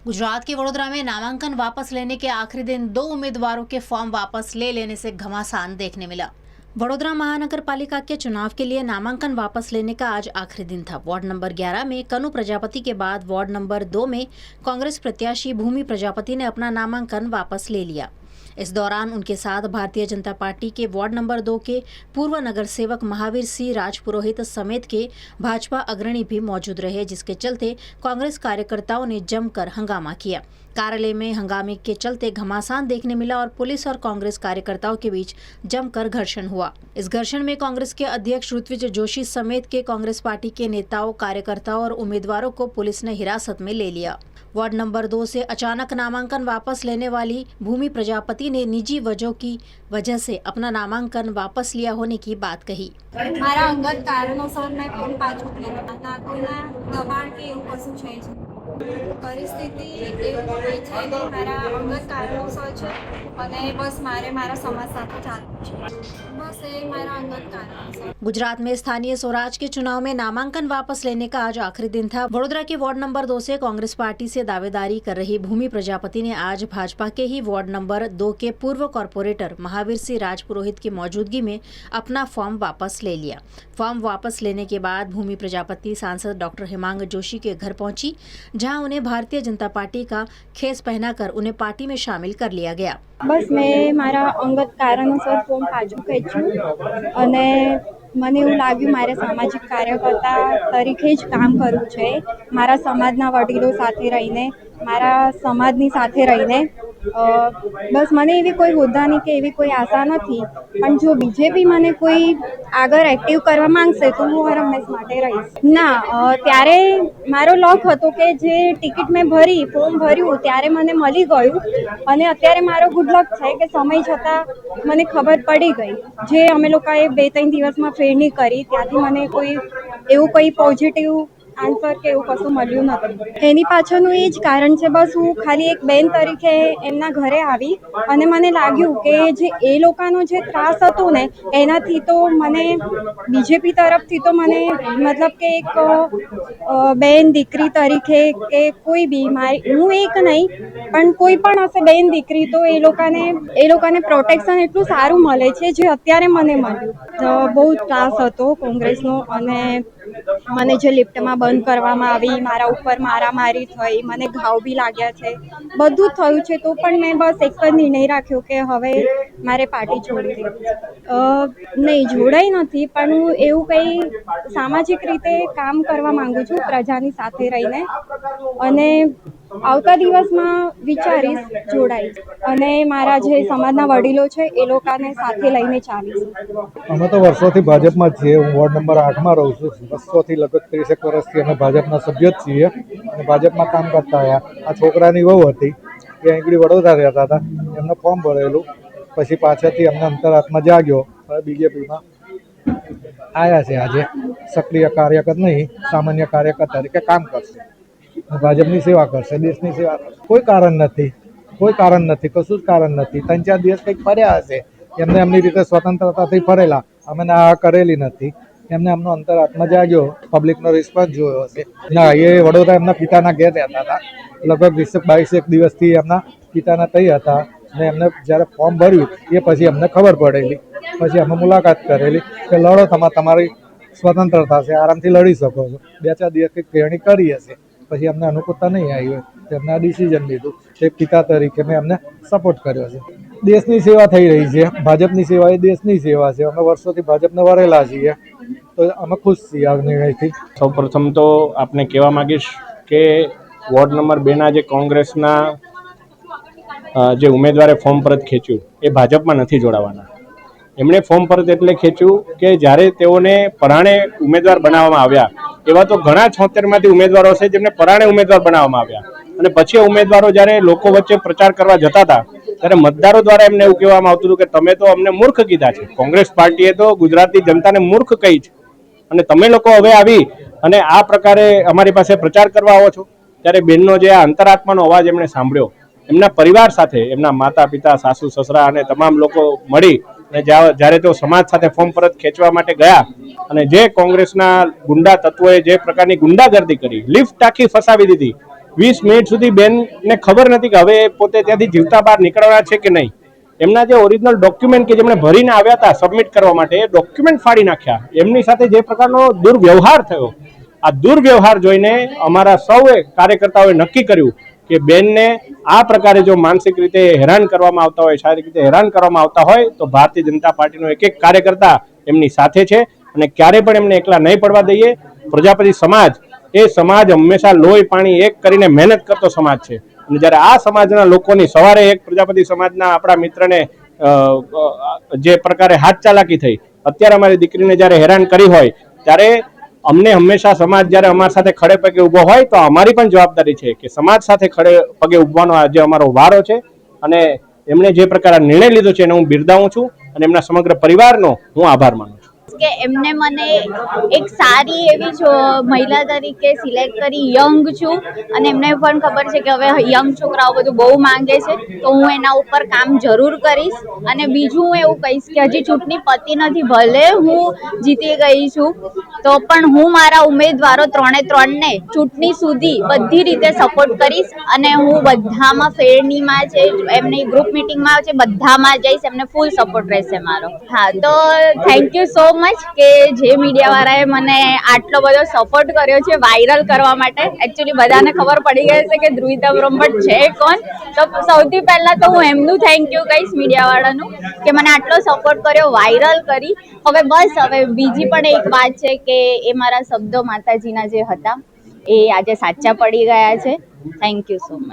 गुजरात के वडोदरा में नामांकन वापस लेने के आखिरी दिन 2 उम्मीदवारों के फॉर्म वापस ले लेने से घमासान देखने मिला। वडोदरा महानगर पालिका के चुनाव के लिए नामांकन वापस लेने का आज आखिरी दिन था। वार्ड नंबर 11 में कनु प्रजापति के बाद वार्ड नंबर 2 में कांग्रेस प्रत्याशी भूमि प्रजापति ने अपना नामांकन वापस ले लिया। इस दौरान उनके साथ भारतीय जनता पार्टी के वार्ड नंबर 2 के पूर्व नगर सेवक महावीर सिंह राजपुरोहित समेत के भाजपा अग्रणी भी मौजूद रहे, जिसके चलते कांग्रेस कार्यकर्ताओं ने जमकर हंगामा किया। कार्यालय में हंगामे के चलते घमासान देखने मिला और पुलिस और कांग्रेस कार्यकर्ताओं के बीच जमकर घर्षण हुआ। इस घर्षण में कांग्रेस के अध्यक्ष ऋत्विज जोशी समेत के कांग्रेस पार्टी के नेताओं, कार्यकर्ताओं और उम्मीदवारों को पुलिस ने हिरासत में ले लिया। वार्ड नंबर 2 से अचानक नामांकन वापस लेने वाली भूमि प्रजापति ने निजी वजहों की वजह से अपना नामांकन वापस लिया होने की बात कही। मारा अंगत कारणोसर मैं फोन पाछું લીધું ના કોઈના દબાણ કે એવું કશું છે જ પરિસ્થિતિ એવું હોય છે કે મારા અંગત કારણોસર છે અને બસ મારે મારા સમાજ સાથે ચાલવું છે, બસ એ મારા अंगत कारणोसर। गुजरात में स्थानीय स्वराज के चुनाव में नामांकन वापस लेने का आज आखिरी दिन था। वडोदरा के वार्ड नंबर 2 से कांग्रेस पार्टी से दावेदारी कर रही भूमि प्रजापति ने आज भाजपा के ही वार्ड नंबर 2 के पूर्व कॉर्पोरेटर महावीर सिंह राजपुरोहित की मौजूदगी में अपना फॉर्म वापस ले लिया। फॉर्म वापस लेने के बाद भूमि प्रजापति सांसद डॉक्टर हेमांग जोशी के घर पहुंची, जहां उन्हें भारतीय जनता पार्टी का खेस पहनाकर उन्हें पार्टी में शामिल कर लिया गया। बस मैं मारा अंगत कारणोसर फॉर्म पाछું ખેંચ્યું અને મને એવું લાગ્યું મારે સામાજિક કાર્યકર્તા તરીકે જ કામ કરવું છે, મારા સમાજના વડીલો સાથે રહીને, મારા સમાજની સાથે રહીને। બસ મને એવી કોઈ હોદ્દાની કે એવી કોઈ આશા નથી, પણ જો બીજેપી મને કોઈ આગળ એક્ટિવ કરવા માંગશે તો હું હર હંમેશ માટે રહીશ। ના, ત્યારે મારો લોક હતો કે જે ટિકિટ મેં ભરી, ફોર્મ ભર્યું ત્યારે મને મળી ગયું અને અત્યારે મારો ગુડ લક છે કે સમય જતાં મને ખબર પડી ગઈ। જે અમે લોકોએ 2-3 દિવસમાં ફેરણી કરી ત્યાંથી મને કોઈ એવું કોઈ પોઝિટિવ આન્સર કે એવું કશું મળ્યું નથી। એની પાછળનું એ જ કારણ છે, બસ હું ખાલી એક બેન તરીકે એમના ઘરે આવી અને મને લાગ્યું કે જે એ લોકોનો જે ત્રાસ હતો ને એનાથી તો મને બીજેપી તરફથી તો મને મતલબ કે એક બેન દીકરી તરીકે કે કોઈ બી મારી હું એક નહીં પણ કોઈ પણ હશે બેન દીકરી તો એ લોકોને પ્રોટેક્શન એટલું સારું મળે છે જે અત્યારે મને મળ્યું। બહુ ત્રાસ હતો કોંગ્રેસનો અને મને જે લિફ્ટમાં બંધ કરવામાં આવી, મારા ઉપર મારામારી થઈ, મને ઘાવ બી લાગ્યા છે, બધું થયું છે, તો પણ મેં બસ એક જ નિર્ણય રાખ્યો કે હવે મારે પાર્ટી છોડી દેવી છે। નહીં, જોડાઈ નથી, પણ હું એવું કંઈ સામાજિક રીતે કામ કરવા માંગુ છું પ્રજાની સાથે રહીને અને આવતા દિવસમાં વિચારીશ જોડાઈશ અને મારા જે સમાજના વડીલો છે એ લોકોને સાથે લઈને ચાલીશ। અમે તો વર્ષોથી ભાજપમાં જ છીએ। હું વોર્ડ નંબર 8માં રહું છું। વર્ષોથી લગભગ 30 વર્ષથી અમે ભાજપના સભ્ય જ છીએ અને ભાજપમાં કામ કરતા આવ્યા। આ છોકરાની વહુ હતી એ અહીં વડોદરા રહેતા હતા, એમને ફોર્મ ભરેલું, પછી પાછળથી અમને અંતરાત્મા જાગ્યો, હવે બીજેપીમાં આવ્યા છે। આજે સક્રિય કાર્યકર નહીં, સામાન્ય કાર્યકર તરીકે કામ કરશે, ભાજપની સેવા કરશે, દેશની સેવા કરશે। કોઈ કારણ નથી, કશું જ કારણ નથી। 3-4 દિવસ કંઈક ફર્યા હશે, એમને એમની રીતે સ્વતંત્રતાથી ફરેલા, અમે આ કરેલી નથી। એમને એમનો અંતરાત્મા જાગ્યો, પબ્લિકનો રિસ્પોન્સ જોયો હશે। ના, એ વડોદરા એમના પિતાના ઘેર રહેતા હતા, લગભગ 20-22 દિવસથી એમના પિતાના તઈ હતા ને એમને જ્યારે ફોર્મ ભર્યું એ પછી અમને ખબર પડેલી, પછી અમે મુલાકાત કરેલી કે લડો, તમારી સ્વતંત્રતા છે, આરામથી લડી શકો છો। 2-4 દિવસ કંઈક ફેરણી કરી હશે, પછી અમને અનુકૂળતા નહીં આવી હોય તો એમને આ ડિસિઝન લીધું। એક પિતા તરીકે મેં એમને સપોર્ટ કર્યો છે। દેશની સેવા થઈ રહી છે, ભાજપની સેવા એ દેશની સેવા છે। અમે વર્ષોથી ભાજપને વરેલા છીએ તો અમે ખુશ છીએ આ નિર્ણયથી। સૌપ્રથમ તો આપને કહેવા માંગીશ કે વોર્ડ નંબર 2ના જે કોંગ્રેસના જે ઉમેદવારે ફોર્મ પરત ખેંચ્યું એ ભાજપમાં નથી જોડાવાના। એમણે ફોર્મ પરત એટલે ખેંચ્યું કે જ્યારે તેઓને પરાણે ઉમેદવાર બનાવવામાં આવ્યા, એવા તો ઘણા 76માંથી ઉમેદવારો છે જેમને પરાણે ઉમેદવાર બનાવવામાં આવ્યા અને પછી ઉમેદવારો જ્યારે લોકો વચ્ચે પ્રચાર કરવા જતા હતા ત્યારે મતદારો દ્વારા એમને એવું કહેવામાં આવતું હતું કે તમે તો અમને મૂર્ખ કીધા છે। કોંગ્રેસ પાર્ટીએ તો ગુજરાતની જનતાને મૂર્ખ કહી છે અને તમે લોકો હવે આવી અને આ પ્રકારે અમારી પાસે પ્રચાર કરવા આવો છો। ત્યારે બેનનો જે આ અંતરાત્માનો અવાજ એમણે સાંભળ્યો, એમના પરિવાર સાથે, એમના માતા પિતા, સાસુ સસરા અને તમામ લોકો મળી અને જ્યારે તેઓ સમાજ સાથે ફોર્મ પરત ખેંચવા માટે ગયા અને જે કોંગ્રેસના ગુંડા તત્વોએ જે પ્રકારની ગુંડાગર્દી કરી, લિફ્ટ આખી ફસાવી દીધી, 20 મિનિટ સુધી બેનને ખબર નથી કે હવે પોતે ત્યાંથી જીવતા બહાર નીકળવાના છે કે નહીં. એમના જે ઓરિજિનલ ડોક્યુમેન્ટ કે જેમણે ભરીને આવ્યા હતા સબમિટ કરવા માટે, એ ડોક્યુમેન્ટ ફાડી નાખ્યા. એમની સાથે જે પ્રકારનો દુર્વ્યવહાર થયો, આ દુર્વ્યવહાર જોઈને અમારા સૌએ કાર્યકર્તાઓએ નક્કી કર્યું કે બેનને આ પ્રકારે જો માનસિક રીતે હેરાન કરવામાં આવતા હોય, શારીરિક રીતે હેરાન કરવામાં આવતા હોય તો ભારતીય જનતા પાર્ટીનો એક એક કાર્યકર્તા એમની સાથે છે અને ક્યારે પણ એમને એકલા નહીં પડવા દઈએ. પ્રજાપતિ સમાજ એ સમાજ હંમેશા લોહી પાણી એક કરીને મહેનત કરતો સમાજ છે અને જ્યારે આ સમાજના લોકોની સવારે એક પ્રજાપતિ સમાજના આપણા મિત્રને જે પ્રકારે હાથ ચાલાકી થઈ, અત્યારે અમારી દીકરીને જ્યારે હેરાન કરી હોય, ત્યારે અમને હંમેશા સમાજ જ્યારે અમારી સાથે ખડે પગે ઊભો હોય તો અમારી પણ જવાબદારી છે કે સમાજ સાથે ખડે પગે ઊભવાનો આજે અમારો વારો છે. અને એમણે જે પ્રકારે નિર્ણય લીધો છે એને હું બિરદાવું છું અને એમના સમગ્ર પરિવારનો હું આભાર માનું છું કે એમને મને એક સારી એવી મહિલા તરીકે સિલેક્ટ કરી. યંગ છું અને એમને પણ ખબર છે કે હવે યંગ છોકરાઓ બધું બહુ માંગે છે, તો હું એના ઉપર કામ જરૂર કરીશ. અને બીજું હું એવું કહીશ કે હજી ચૂંટણી પતી નથી, ભલે હું જીતી ગઈ છું તો પણ હું મારા ઉમેદવારો 3-3ને ચૂંટણી સુધી બધી રીતે સપોર્ટ કરીશ અને હું બધામાં ફેરણીમાં છે, એમની ગ્રુપ મિટિંગમાં છે, બધામાં જઈશ. એમને ફૂલ સપોર્ટ રહેશે મારો. હા, તો થેન્ક યુ સો મચ કે જે મીડિયાવાળાએ મને આટલો બધો સપોર્ટ કર્યો છે વાયરલ કરવા માટે. એકચ્યુઅલી બધાને ખબર પડી ગઈ છે કે ધ્રુવિતા બ્રહ્મભટ્ટ છે કોણ, તો સૌથી પહેલા તો હું એમનું થેન્ક યુ કહીશ મીડિયાવાળાનું કે મને આટલો સપોર્ટ કર્યો, વાયરલ કરી. હવે બીજી પણ એક વાત છે કે એ મારા શબ્દો માતાજીના જે હતા એ આજે સાચા પડી ગયા છે. Thank you so much.